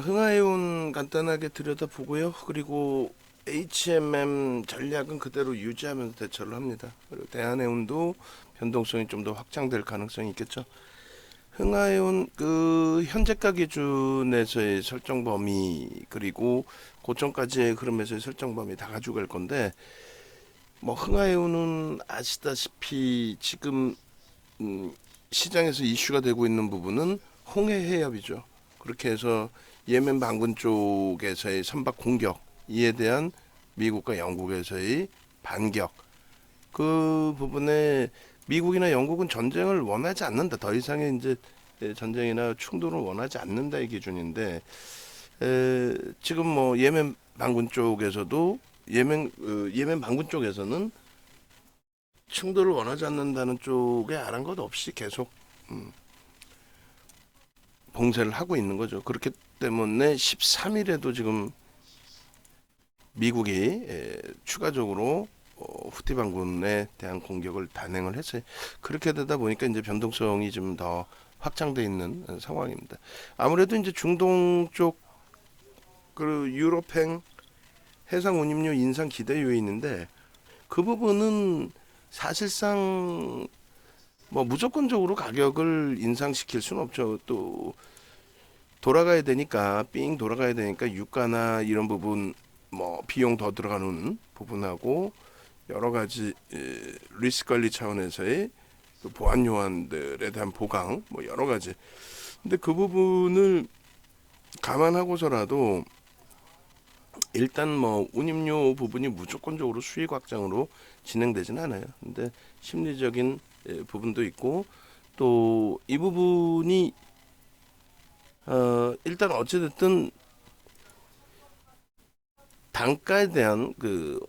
흥하해운 간단하게 들여다보고요. 그리고 HMM 전략은 그대로 유지하면서 대처를 합니다. 그리고 대한해운도 변동성이 좀 더 확장될 가능성이 있겠죠. 흥하해운 그 현재가 기준에서의 설정 범위 그리고 고점까지의 흐름에서의 설정 범위 다 가져갈 건데 뭐 흥하해운은 아시다시피 지금 시장에서 이슈가 되고 있는 부분은 홍해 해협이죠. 그렇게 해서 예멘 반군 쪽에서의 선박 공격 이에 대한 미국과 영국에서의 반격 그 부분에 미국이나 영국은 전쟁을 원하지 않는다. 더 이상의 이제 전쟁이나 충돌을 원하지 않는다의 기준인데 지금 뭐 예멘 반군 쪽에서도 예멘 반군 쪽에서는 충돌을 원하지 않는다는 쪽에 아랑곳 없이 계속 봉쇄를 하고 있는 거죠. 그렇기 때문에 13일에도 지금 미국이 추가적으로 후티 반군에 대한 공격을 단행을 했어요. 그렇게 되다 보니까 이제 변동성이 좀 더 확장돼 있는 상황입니다. 아무래도 이제 중동 쪽 그 유럽행 해상 운임료 인상 기대 요인인데 그 부분은 사실상 뭐 무조건적으로 가격을 인상시킬 수는 없죠. 또 돌아가야 되니까 삥 돌아가야 되니까 유가나 이런 부분 뭐 비용 더 들어가는 부분하고 여러 가지 리스크 관리 차원에서의 그 보안 요원들에 대한 보강 뭐 여러 가지. 근데 그 부분을 감안하고서라도 일단 뭐 운임료 부분이 무조건적으로 수익 확장으로 진행되지는 않아요. 근데 심리적인 부분도 있고 또 이 부분이 일단 어찌됐든 단가에 대한 그러니까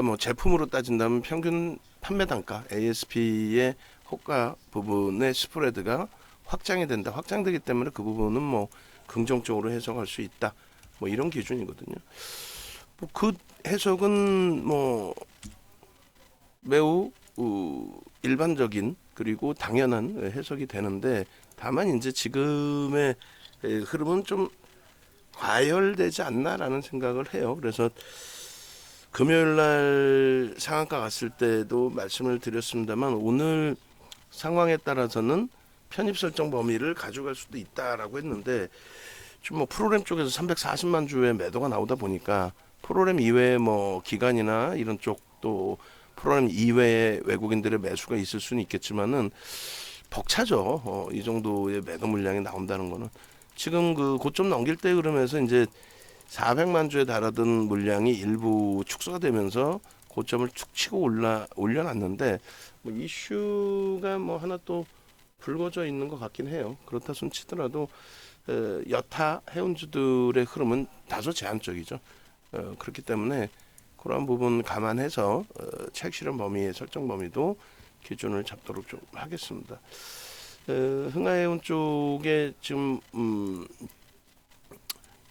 뭐 제품으로 따진다면 평균 판매 단가 ASP의 호가 부분의 스프레드가 확장이 된다. 확장되기 때문에 그 부분은 뭐 긍정적으로 해석할 수 있다. 뭐 이런 기준이거든요. 뭐 그 해석은 뭐 매우 일반적인 그리고 당연한 해석이 되는데 다만 이제 지금의 흐름은 좀 과열되지 않나라는 생각을 해요. 그래서 금요일 날 상한가 갔을 때도 말씀을 드렸습니다만 오늘 상황에 따라서는 편입 설정 범위를 가져갈 수도 있다라고 했는데 좀 뭐 프로그램 쪽에서 340만 주의 매도가 나오다 보니까 프로그램 이외에 뭐 기관이나 이런 쪽도 프로그램 이외에 외국인들의 매수가 있을 수는 있겠지만은 벅차죠. 이 정도의 매도 물량이 나온다는 거는 지금 그 고점 넘길 때 그러면서 이제 400만 주에 달하던 물량이 일부 축소가 되면서 고점을 축 치고 올려놨는데 뭐 이슈가 뭐 하나 또 불거져 있는 것 같긴 해요. 그렇다 손 치더라도 여타 해운주들의 흐름은 다소 제한적이죠. 그렇기 때문에 그런 부분 감안해서 차익 실현 범위의 설정 범위도 기준을 잡도록 좀 하겠습니다. 흥하해운 쪽에 지금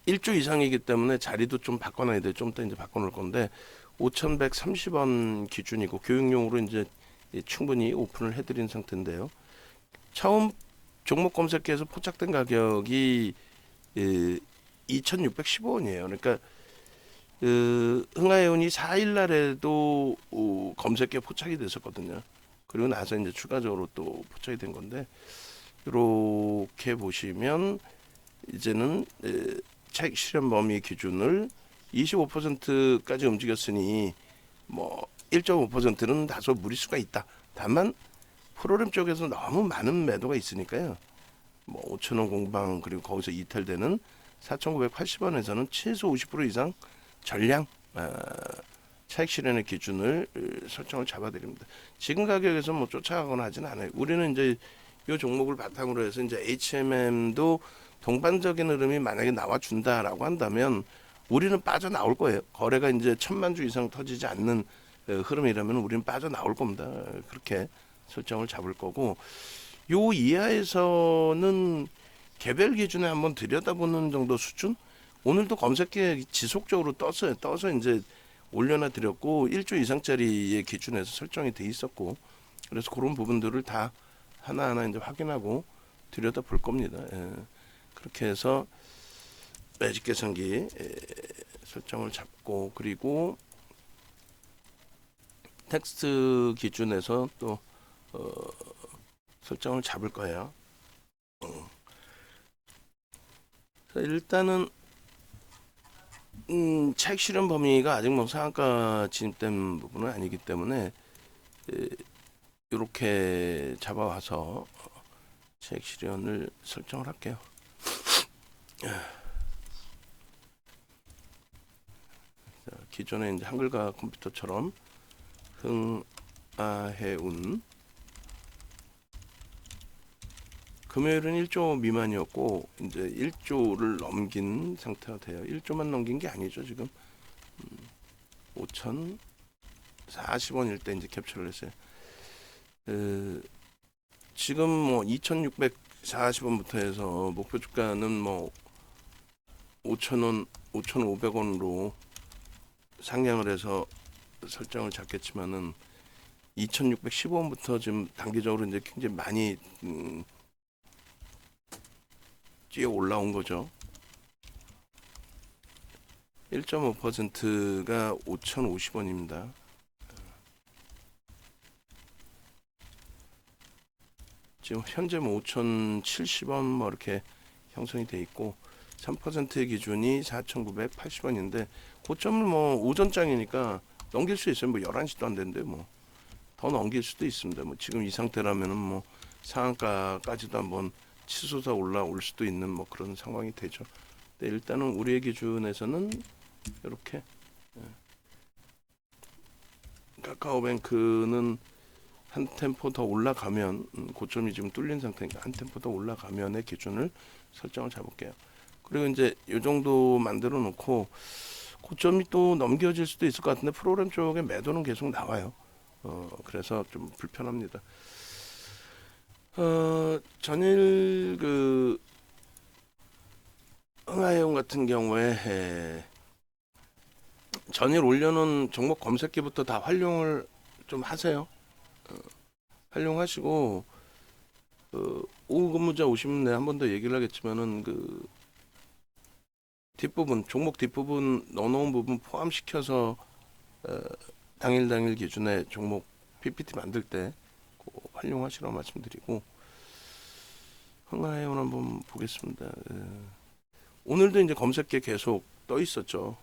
1조 이상이기 때문에 자리도 좀 바꿔놔야 돼요. 좀 이따 이제 바꿔놓을 건데 5,130원 기준이고 교육용으로 이제 충분히 오픈을 해드린 상태인데요. 처음 종목 검색해서 포착된 가격이 2,615원이에요. 그러니까 흥하해운이 4일 날에도 검색에 포착이 됐었거든요. 그리고 나서 이제 추가적으로 또 포착이 된 건데 이렇게 보시면 이제는 차익 실현 범위 기준을 25%까지 움직였으니 뭐 1.5%는 다소 무리수가 있다. 다만 프로그램 쪽에서 너무 많은 매도가 있으니까요. 뭐 5,000원 공방 그리고 거기서 이탈되는 4,980원에서는 최소 50% 이상 전량 차익 실현의 기준을 설정을 잡아드립니다. 지금 가격에서 뭐 쫓아가거나 하진 않아요. 우리는 이제 이 종목을 바탕으로 해서 이제 HMM도 동반적인 흐름이 만약에 나와준다라고 한다면 우리는 빠져나올 거예요. 거래가 이제 1,000만 주 이상 터지지 않는 흐름이라면 우리는 빠져나올 겁니다. 그렇게 설정을 잡을 거고 요 이하에서는 개별 기준에 한번 들여다보는 정도 수준? 오늘도 검색기에 지속적으로 떴어요. 떠서 이제 올려놔 드렸고 1조 이상짜리의 기준에서 설정이 돼 있었고 그래서 그런 부분들을 다 하나하나 이제 확인하고 들여다볼 겁니다. 예. 그렇게 해서 매직 계산기 설정을 잡고, 그리고 텍스트 기준에서 또 설정을 잡을 거예요. 일단은 차익 실현 범위가 아직 뭐 상한가 진입된 부분은 아니기 때문에 이렇게 잡아와서 차익 실현을 설정을 할게요. 기존에 이제 한글과 컴퓨터처럼 흥아해운 금요일은 1조 미만이었고 이제 1조를 넘긴 상태가 돼요. 1조만 넘긴 게 아니죠. 지금 5,040원일 때 이제 캡처를 했어요. 지금 뭐 2,640원부터 해서 목표 주가는 뭐 5,000원, 5,500원으로 상향을 해서 설정을 잡겠지만은 2,615원부터 지금 단기적으로 이제 굉장히 많이 뛰어 올라온 거죠. 1.5%가 5,050원입니다. 지금 현재 뭐 5,070원 뭐 이렇게 형성이 돼 있고 3%의 기준이 4,980원인데 고점을 뭐 오전장이니까 넘길 수 있어요. 뭐 11시도 안 됐는데 뭐 더 넘길 수도 있습니다. 뭐 지금 이 상태라면은 뭐 상한가까지도 한번 치솟아 올라올 수도 있는 뭐 그런 상황이 되죠. 근데 일단은 우리의 기준에서는 이렇게 카카오뱅크는 한 템포 더 올라가면 고점이 지금 뚫린 상태니까 한 템포 더 올라가면의 기준을 설정을 잡을게요. 그리고 이제 이 정도 만들어 놓고 고점이 또 넘겨질 수도 있을 것 같은데 프로그램 쪽에 매도는 계속 나와요. 그래서 좀 불편합니다. 전일 그 흥하해운 같은 경우에 전일 올려놓은 종목 검색기부터 다 활용을 좀 하세요. 활용하시고 오후 근무자 오시면 내가 한 번 더 얘기를 하겠지만은 그 뒷부분 종목 뒷부분 넣어놓은 부분 포함시켜서 당일 기준에 종목 PPT 만들 때 활용하시라고 말씀드리고 흥하해운 한번 보겠습니다. 오늘도 이제 검색계 계속 떠 있었죠.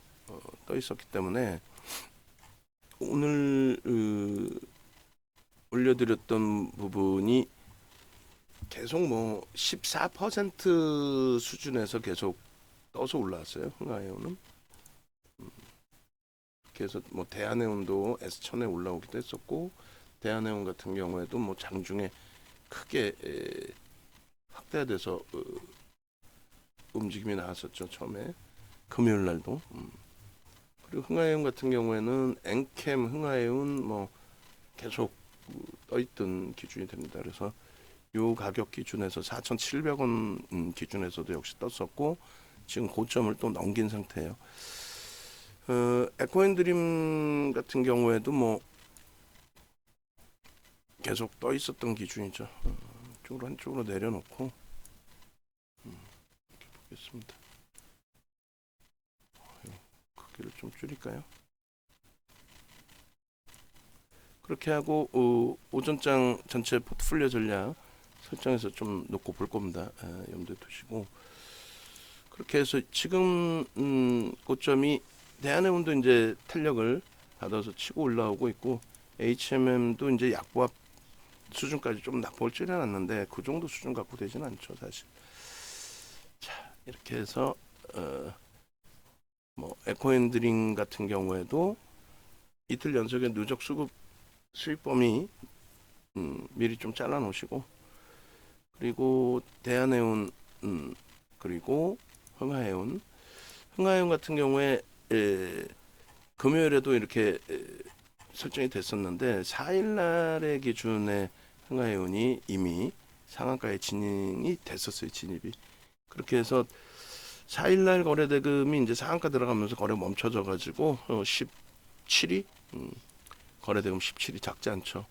떠 있었기 때문에 오늘 올려드렸던 부분이 계속 뭐 14% 수준에서 계속 떠서 올라왔어요. 흥하해운은. 그래서 뭐 대한해운도 S천에 올라오기도 했었고 대한해운 같은 경우에도 뭐 장중에 크게 확대돼서 움직임이 나왔었죠. 처음에 금요일 날도. 그리고 흥하해운 같은 경우에는 엔캠 흥하해운 뭐 계속 떠있던 기준이 됩니다. 그래서 요 가격 기준에서 4,700원 기준에서도 역시 떴었고 지금 고점을 또 넘긴 상태예요. 에코앤드림 같은 경우에도 뭐 계속 떠 있었던 기준이죠. 이쪽으로 한쪽으로 내려놓고 이렇게 보겠습니다. 크기를 좀 줄일까요? 그렇게 하고 오전장 전체 포트폴리오 전략 설정해서 좀 놓고 볼 겁니다. 염두에 두시고 그렇게 해서 지금 고점이 대한해운도 이제 탄력을 받아서 치고 올라오고 있고 HMM도 이제 약보합 수준까지 좀 낙폭을 줄여놨는데 그 정도 수준 갖고 되지는 않죠 사실. 자 이렇게 해서 뭐 에코핸드링 같은 경우에도 이틀 연속의 누적 수급 수익 범위 미리 좀 잘라 놓으시고 그리고 대한해운 그리고 흥하해운 같은 경우에 금요일에도 이렇게 설정이 됐었는데 4일날의 기준에 흥하해운이 이미 상한가에 진입이 됐었어요. 진입이 그렇게 해서 4일날 거래대금이 이제 상한가 들어가면서 거래 멈춰져 가지고 17위 거래대금 17위 작지 않죠.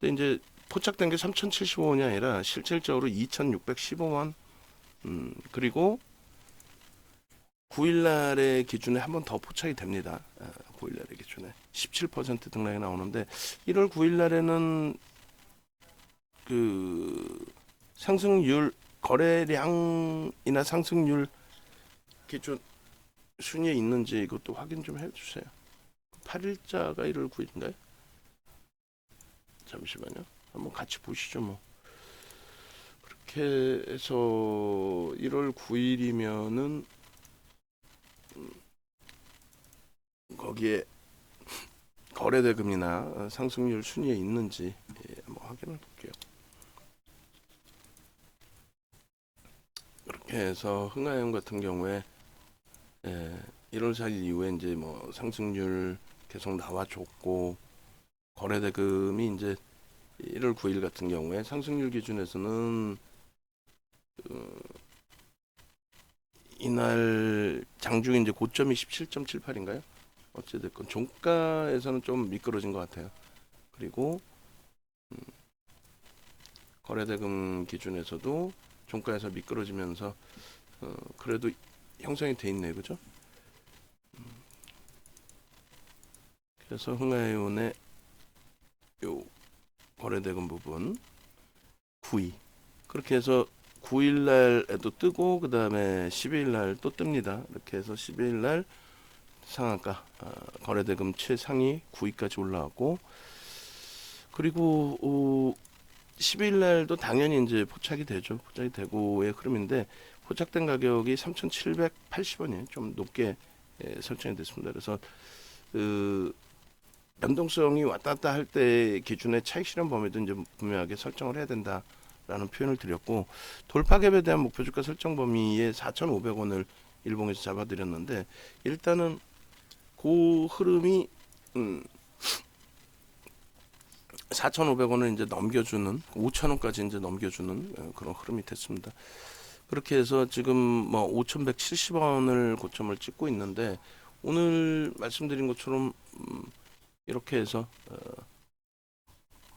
근데 이제 포착된 게 3,075원이 아니라 실질적으로 2,615원 그리고 9일날의 기준에 한 번 더 포착이 됩니다. 9일날의 기준에 17% 등락이 나오는데 1월 9일날에는 그 상승률 거래량이나 상승률 기준 순위에 있는지 이것도 확인 좀 해주세요. 8일자가 1월 9일인가요? 잠시만요. 한번 같이 보시죠. 뭐 그렇게 해서 1월 9일이면은 거기에 거래대금이나 상승률 순위에 있는지 한번 확인을 볼게요. 그렇게 해서 흥하영 같은 경우에 1월 4일 이후에 이제 뭐 상승률 계속 나와줬고 거래대금이 이제 1월 9일 같은 경우에 상승률 기준에서는 이날 장중에 이제 고점이 17.78인가요? 어찌됐건 종가에서는 좀 미끄러진 것 같아요. 그리고 거래대금 기준에서도 종가에서 미끄러지면서 그래도 형성이 돼 있네요, 그죠? 그래서 흥하이온의 요 거래대금 부분 9위 그렇게 해서 9일날에도 뜨고 그 다음에 12일날 또 뜹니다. 이렇게 해서 12일날 상한가 거래대금 최상위 9위까지 올라왔고 그리고 12일날도 당연히 이제 포착이 되죠. 포착이 되고의 흐름인데 포착된 가격이 3,780원이에요. 좀 높게 설정이 됐습니다. 그래서 변동성이 왔다 갔다 할 때 기준의 차익 실현 범위도 이제 분명하게 설정을 해야 된다라는 표현을 드렸고 돌파갭에 대한 목표 주가 설정 범위에 4,500원을 일봉에서 잡아드렸는데 일단은 그 흐름이 4,500원을 이제 넘겨주는 5,000원까지 이제 넘겨주는 그런 흐름이 됐습니다. 그렇게 해서 지금 뭐 5,170원을 고점을 찍고 있는데 오늘 말씀드린 것처럼 이렇게 해서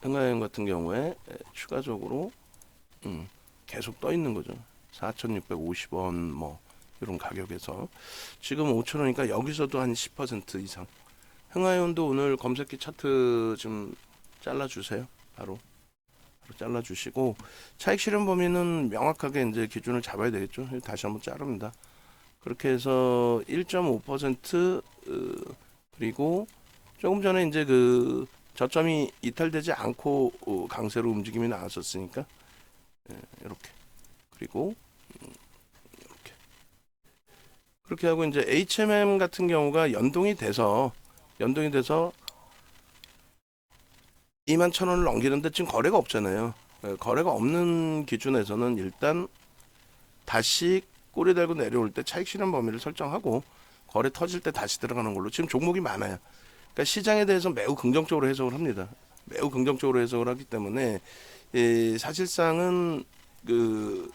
흥하영 같은 경우에 추가적으로 계속 떠 있는 거죠. 4,650원 뭐 이런 가격에서 지금 5,000원이니까 여기서도 한 10% 이상. 흥하영도 오늘 검색기 차트 좀 잘라주세요. 바로 잘라주시고 차익 실현 범위는 명확하게 이제 기준을 잡아야 되겠죠. 다시 한번 자릅니다. 그렇게 해서 1.5% 그리고 조금 전에 이제 그 저점이 이탈되지 않고 강세로 움직임이 나왔었으니까 이렇게 그리고 이렇게 그렇게 하고 이제 HMM 같은 경우가 연동이 돼서 21,000원을 넘기는데 지금 거래가 없잖아요. 거래가 없는 기준에서는 일단 다시 꼬리 달고 내려올 때 차익 실현 범위를 설정하고 거래 터질 때 다시 들어가는 걸로 지금 종목이 많아요. 그러니까 시장에 대해서 매우 긍정적으로 해석을 합니다. 매우 긍정적으로 해석을 하기 때문에 사실상은 그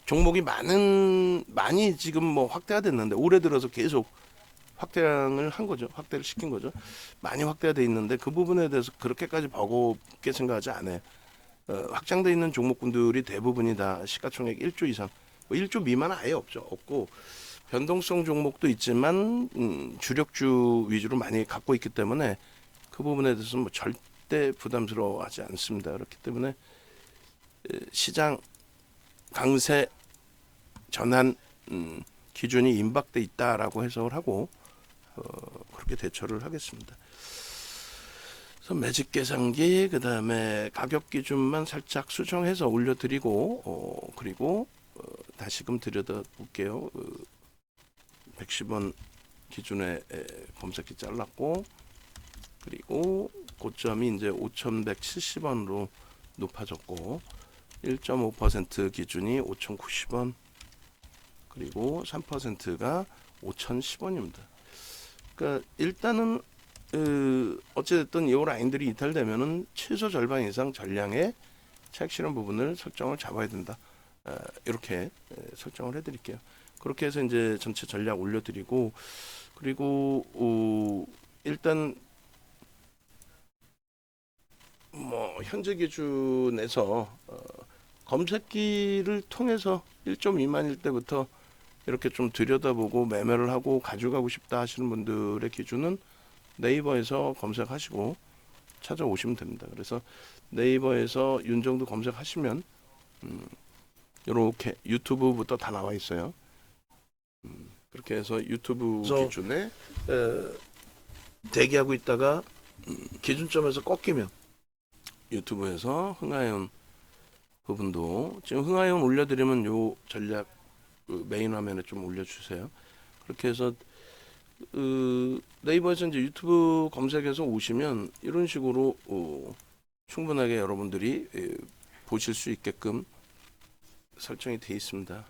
종목이 많이 지금 뭐 확대가 됐는데 올해 들어서 계속 확대를 한 거죠. 확대를 시킨 거죠. 많이 확대가 돼 있는데 그 부분에 대해서 그렇게까지 버겁게 생각하지 않아요. 확장돼 있는 종목군들이 대부분이 다 시가총액 1조 이상, 뭐 1조 미만은 아예 없고 변동성 종목도 있지만 주력주 위주로 많이 갖고 있기 때문에 그 부분에 대해서 뭐 절대 부담스러워하지 않습니다. 그렇기 때문에 시장 강세 전환 기준이 임박돼 있다라고 해석을 하고 그렇게 대처를 하겠습니다. 그래서 매직 계산기 그 다음에 가격 기준만 살짝 수정해서 올려드리고 그리고 다시금 들여다 볼게요. 110원 기준에 검색기 잘랐고 그리고 고점이 이제 5,170원으로 높아졌고 1.5% 기준이 5,090원 그리고 3%가 5,010원입니다. 그러니까 일단은 어찌됐든 이 라인들이 이탈되면은 최소 절반 이상 전량의 차익 실현 부분을 설정을 잡아야 된다. 이렇게 설정을 해드릴게요. 그렇게 해서 이제 전체 전략 올려드리고 그리고 일단 뭐 현재 기준에서 검색기를 통해서 1.2만일 때부터 이렇게 좀 들여다보고 매매를 하고 가져가고 싶다 하시는 분들의 기준은 네이버에서 검색하시고 찾아오시면 됩니다. 그래서 네이버에서 윤정도 검색하시면 이렇게 유튜브부터 다 나와 있어요. 그렇게 해서 유튜브 기준에 대기하고 있다가 기준점에서 꺾이면 유튜브에서 흥하연 부분도 지금 흥하연 올려드리면 요 전략 그 메인 화면에 좀 올려주세요. 그렇게 해서 네이버에서 이제 유튜브 검색해서 오시면 이런 식으로 충분하게 여러분들이 보실 수 있게끔 설정이 되어 있습니다.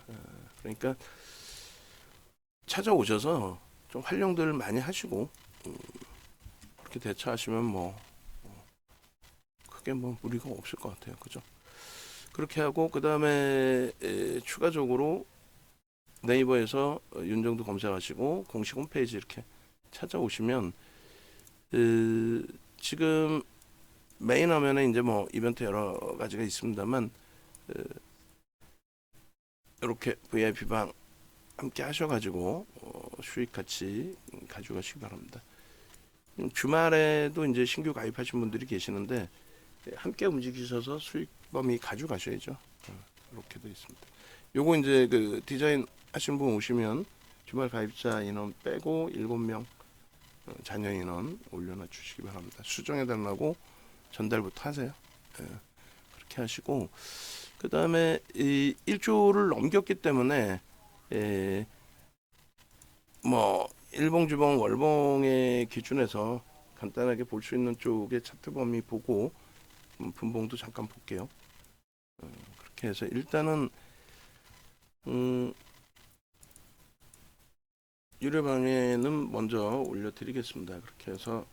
그러니까 찾아오셔서 좀 활용들 많이 하시고 그렇게 대처하시면 뭐 크게 뭐 무리가 없을 것 같아요. 그죠? 그렇게 하고 그 다음에 추가적으로 네이버에서 윤정도 검색하시고 공식 홈페이지 이렇게 찾아오시면 지금 메인 화면에 이제 뭐 이벤트 여러 가지가 있습니다만 이렇게 VIP 방 함께 하셔가지고 수익 같이 가져가시기 바랍니다. 주말에도 이제 신규 가입하신 분들이 계시는데 함께 움직이셔서 수익 범위 가져가셔야죠. 이렇게 되어 있습니다. 요거 이제 그 디자인 하신 분 오시면 주말 가입자 인원 빼고 7명 자녀 인원 올려놔 주시기 바랍니다. 수정해 달라고 전달부터 하세요. 그렇게 하시고 그 다음에 이 1조를 넘겼기 때문에 뭐 일봉, 주봉, 월봉의 기준에서 간단하게 볼 수 있는 쪽의 차트 범위 보고 분봉도 잠깐 볼게요. 그렇게 해서 일단은 유료방에는 먼저 올려드리겠습니다. 그렇게 해서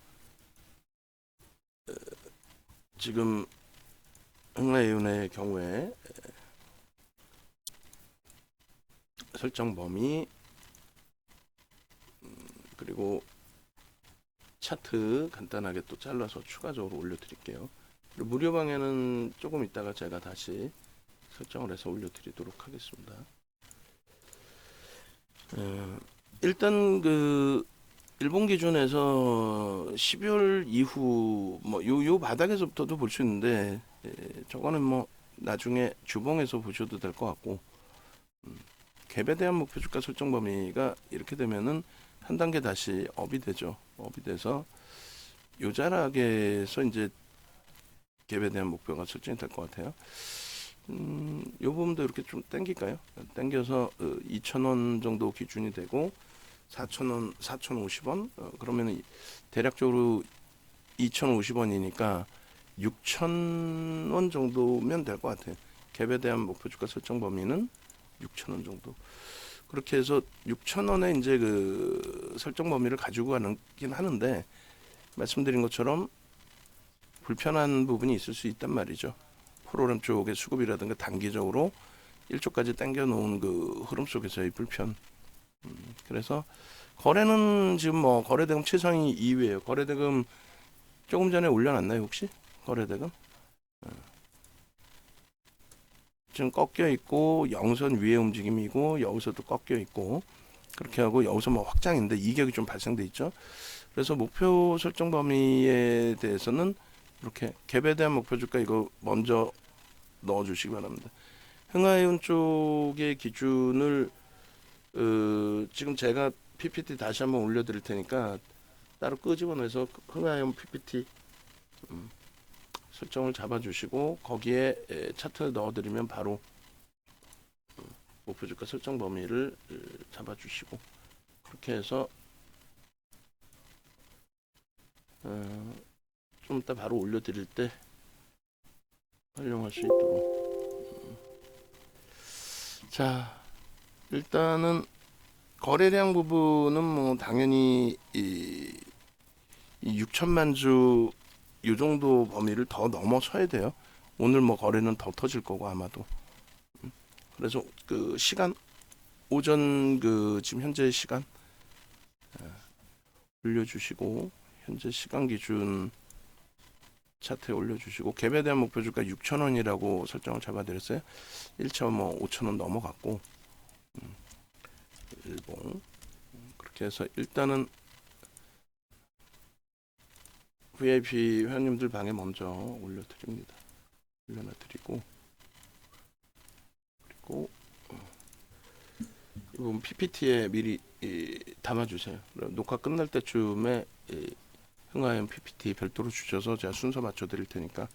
지금 흥라이온의 경우에 설정 범위 그리고 차트 간단하게 또 잘라서 추가적으로 올려드릴게요. 그리고 무료방에는 조금 이따가 제가 다시 설정을 해서 올려드리도록 하겠습니다. 일단 그 일본 기준에서 12월 이후 뭐 요 바닥에서부터도 볼 수 있는데 저거는 뭐 나중에 주봉에서 보셔도 될 것 같고 갭에 대한 목표 주가 설정 범위가 이렇게 되면은 한 단계 다시 업이 되죠. 업이 돼서 요 자락에서 이제 갭에 대한 목표가 설정이 될 것 같아요. 요 부분도 이렇게 좀 당길까요? 당겨서 2,000원 정도 기준이 되고 4,000원, 4,050원 그러면 대략적으로 2,050원이니까 6,000원 정도면 될 것 같아요. 갭에 대한 목표 주가 설정 범위는 6,000원 정도. 그렇게 해서 6,000원에 이제 그 설정 범위를 가지고 가긴 하는데 말씀드린 것처럼 불편한 부분이 있을 수 있단 말이죠. 프로그램 쪽의 수급이라든가 단기적으로 1조까지 당겨 놓은 그 흐름 속에서의 불편. 그래서 거래는 지금 뭐 거래대금 최상위 2위에요. 거래대금 조금 전에 올려놨나요 혹시? 거래대금? 지금 꺾여 있고 영선 위에 움직임이고 여기서도 꺾여 있고 그렇게 하고 여기서 뭐 확장인데 이격이 좀 발생돼 있죠. 그래서 목표 설정 범위에 대해서는 이렇게 갭에 대한 목표 주가 이거 먼저 넣어 주시기 바랍니다. 흥하이온 쪽의 기준을 지금 제가 PPT 다시 한번 올려 드릴 테니까 따로 끄집어내서 흥하이온 PPT 설정을 잡아 주시고 거기에 차트를 넣어 드리면 바로 목표 주가 설정 범위를 잡아 주시고 그렇게 해서 좀 이따 바로 올려 드릴 때 활용할 수 있도록. 자, 일단은 거래량 부분은 뭐 당연히 이 6천만 주 이 정도 범위를 더 넘어서야 돼요. 오늘 뭐 거래는 더 터질 거고 아마도. 그래서 그 시간 오전 그 지금 현재 시간 올려주시고 현재 시간 기준 차트에 올려주시고 갭에 대한 목표 주가 6,000원이라고 설정을 잡아드렸어요. 1차 뭐 5,000원 넘어갔고 일봉 그렇게 해서 일단은 VIP 회원님들 방에 먼저 올려드립니다. 올려놔드리고 그리고 이 부분 PPT에 미리 담아주세요. 녹화 끝날 때쯤에 흥하연 PPT 별도로 주셔서 제가 순서 맞춰드릴 테니까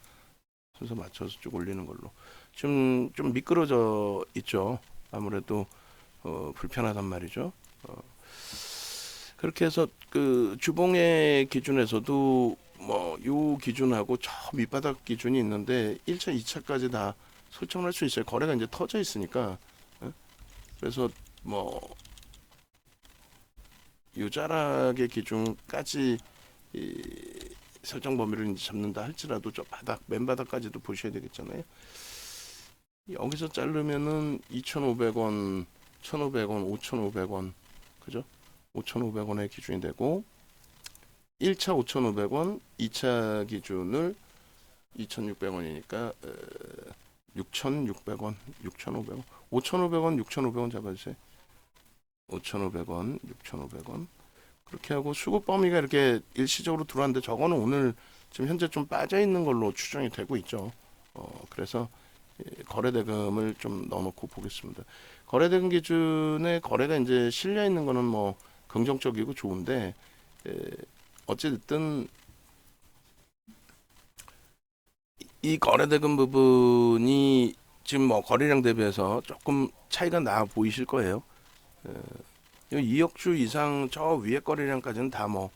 순서 맞춰서 쭉 올리는 걸로. 지금 좀 미끄러져 있죠. 아무래도 불편하단 말이죠. 그렇게 해서 그 주봉의 기준에서도 뭐 요 기준하고 저 밑바닥 기준이 있는데 1차, 2차까지 다 설정할 수 있어요. 거래가 이제 터져 있으니까. 그래서 뭐 요 자락의 기준까지 설정 범위를 이제 잡는다 할지라도 저 바닥, 맨 바닥까지도 보셔야 되겠잖아요. 여기서 자르면은 2,500원, 1,500원, 5,500원, 그죠? 5,500원의 기준이 되고 1차 5,500원, 2차 기준을 2,600원이니까 6,600원, 6,500원, 5,500원, 6,500원 잡아주세요. 5,500원, 6,500원 그렇게 하고 수급 범위가 이렇게 일시적으로 들어왔는데 저거는 오늘 지금 현재 좀 빠져 있는 걸로 추정이 되고 있죠. 그래서 거래대금을 좀 넣어놓고 보겠습니다. 거래대금 기준에 거래가 이제 실려 있는 거는 뭐 긍정적이고 좋은데 어찌됐든 이 거래대금 부분이 지금 뭐 거래량 대비해서 조금 차이가 나 보이실 거예요. 2억 주 이상 저 위에 거래량까지는 다 뭐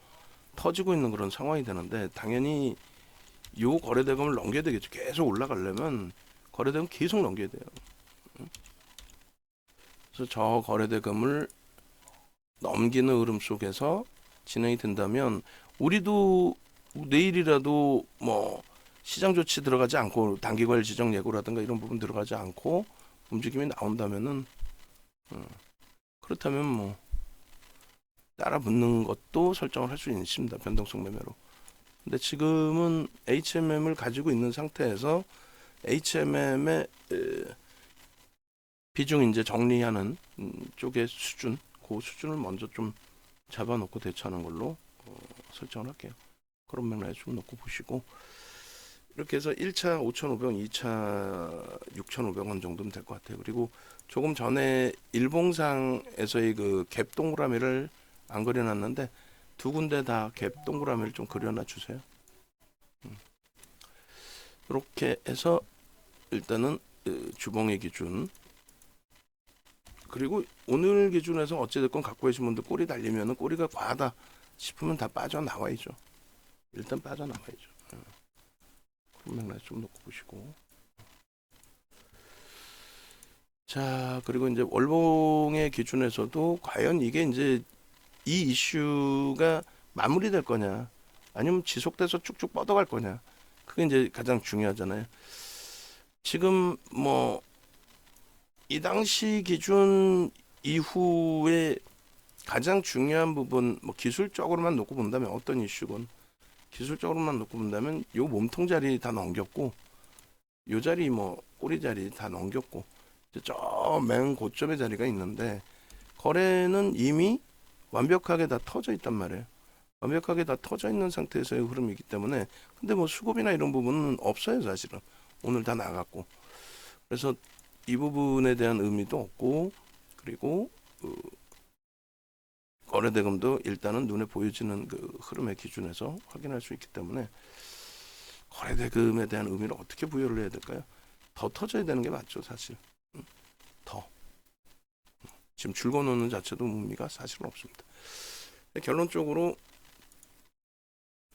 터지고 있는 그런 상황이 되는데 당연히 요 거래대금을 넘겨야 되겠죠. 계속 올라가려면 거래대금 계속 넘겨야 돼요. 그래서 저 거래대금을 넘기는 흐름 속에서 진행이 된다면 우리도 내일이라도 뭐 시장 조치 들어가지 않고 단기과열 지정 예고라든가 이런 부분 들어가지 않고 움직임이 나온다면은 그렇다면 뭐 따라 붙는 것도 설정을 할 수 있습니다. 변동성 매매로. 근데 지금은 HMM을 가지고 있는 상태에서 HMM의 비중 이제 정리하는 쪽의 수준, 그 수준을 먼저 좀 잡아놓고 대처하는 걸로 설정을 할게요. 그런 맥락에 좀 놓고 보시고 이렇게 해서 1차 5,500원, 2차 6,500원 정도면 될 것 같아요. 그리고 조금 전에 일봉상에서의 그 갭 동그라미를 안 그려놨는데 두 군데 다 갭 동그라미를 좀 그려놔 주세요. 이렇게 해서 일단은 주봉의 기준 그리고 오늘 기준에서 어찌됐건 갖고 계신 분들 꼬리 달리면은 꼬리가 과하다 싶으면 다 빠져나와야죠. 일단 빠져나와야죠. 그런 맥락 좀 놓고 보시고 자 그리고 이제 월봉의 기준에서도 과연 이게 이제 이 이슈가 마무리될 거냐 아니면 지속돼서 쭉쭉 뻗어갈 거냐 그게 이제 가장 중요하잖아요. 지금 뭐 이 당시 기준 이후에 가장 중요한 부분 뭐 기술적으로만 놓고 본다면 어떤 이슈건 기술적으로만 놓고 본다면 요 몸통 자리 다 넘겼고 요 자리 뭐 꼬리 자리 다 넘겼고 저 맨 고점의 자리가 있는데 거래는 이미 완벽하게 다 터져 있단 말이에요. 완벽하게 다 터져 있는 상태에서의 흐름이기 때문에 근데 뭐 수급이나 이런 부분은 없어요 사실은. 오늘 다 나갔고 그래서 이 부분에 대한 의미도 없고 그리고 거래대금도 일단은 눈에 보여지는 그 흐름의 기준에서 확인할 수 있기 때문에 거래대금에 대한 의미를 어떻게 부여를 해야 될까요? 더 터져야 되는 게 맞죠 사실. 더 지금 줄거놓는 자체도 의미가 사실은 없습니다. 결론적으로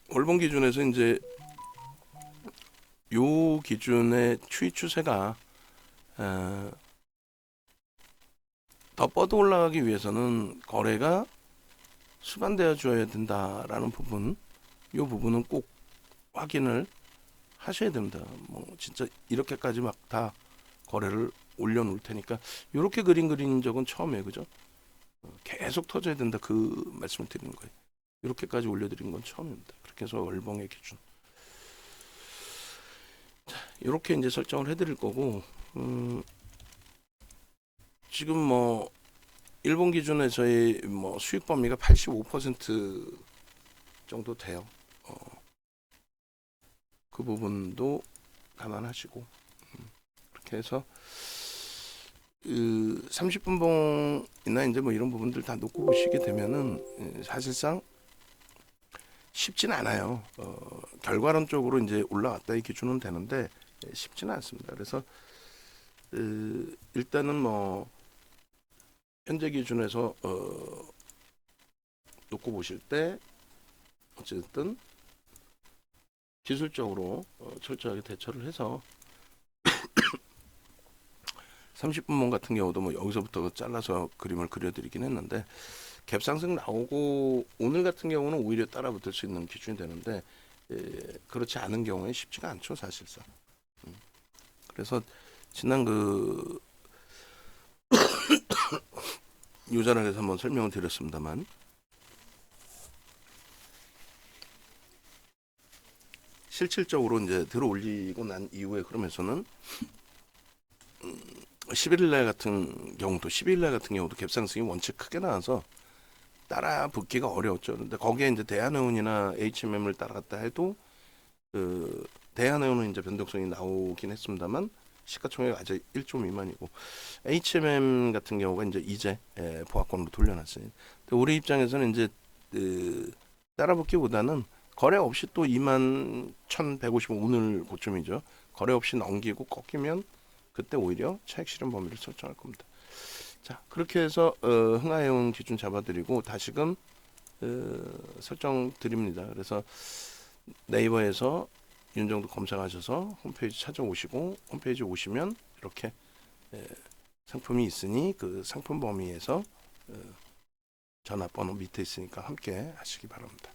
월봉 기준에서 이제 요 기준의 추이 추세가 더 뻗어 올라가기 위해서는 거래가 수반되어 줘야 된다라는 부분, 이 부분은 꼭 확인을 하셔야 됩니다. 뭐 진짜 이렇게까지 막 다 거래를 올려놓을 테니까 이렇게 그린 적은 처음이에요, 그죠? 계속 터져야 된다 그 말씀을 드리는 거예요. 이렇게까지 올려드린 건 처음입니다. 그렇게 해서 월봉의 기준. 이렇게 이제 설정을 해드릴 거고, 지금 뭐 일본 기준에서의 뭐 수익 범위가 85% 정도 돼요. 그 부분도 감안하시고, 그렇게 해서 그 30분봉이나 이제 뭐 이런 부분들 다 놓고 보시게 되면은 사실상 쉽진 않아요. 결과론적으로 이제 올라왔다의 기준은 되는데 쉽지는 않습니다. 그래서 일단은 뭐 현재 기준에서 놓고 보실 때 어쨌든 기술적으로 철저하게 대처를 해서 30분봉 같은 경우도 뭐 여기서부터 잘라서 그림을 그려드리긴 했는데 갭상승 나오고 오늘 같은 경우는 오히려 따라붙을 수 있는 기준이 되는데 그렇지 않은 경우에 쉽지가 않죠 사실상. 그래서 지난 그 요자락에서 한번 설명을 드렸습니다만 실질적으로 이제 들어 올리고 난 이후에 그러면서는 11일 날 같은 경우도 12일 날 같은 경우도 갭상승이 원체 크게 나와서 따라 붙기가 어려웠죠. 근데 거기에 이제 대한해운이나 HMM을 따라갔다 해도 그 대한해운은 이제 변동성이 나오긴 했습니다만 시가총액 아직 1조 미만이고 HMM 같은 경우가 이제 보합권으로 돌려놨어요. 근데 우리 입장에서는 이제 따라붙기보다는 거래 없이 또 21,150 오늘 고점이죠. 거래 없이 넘기고 꺾이면 그때 오히려 차익 실현 범위를 설정할 겁니다. 자, 그렇게 해서 흥하해운 기준 잡아드리고 다시금 설정 드립니다. 그래서 네이버에서 윤정도 검색하셔서 홈페이지 찾아오시고 홈페이지 오시면 이렇게 상품이 있으니 그 상품 범위에서 전화번호 밑에 있으니까 함께 하시기 바랍니다.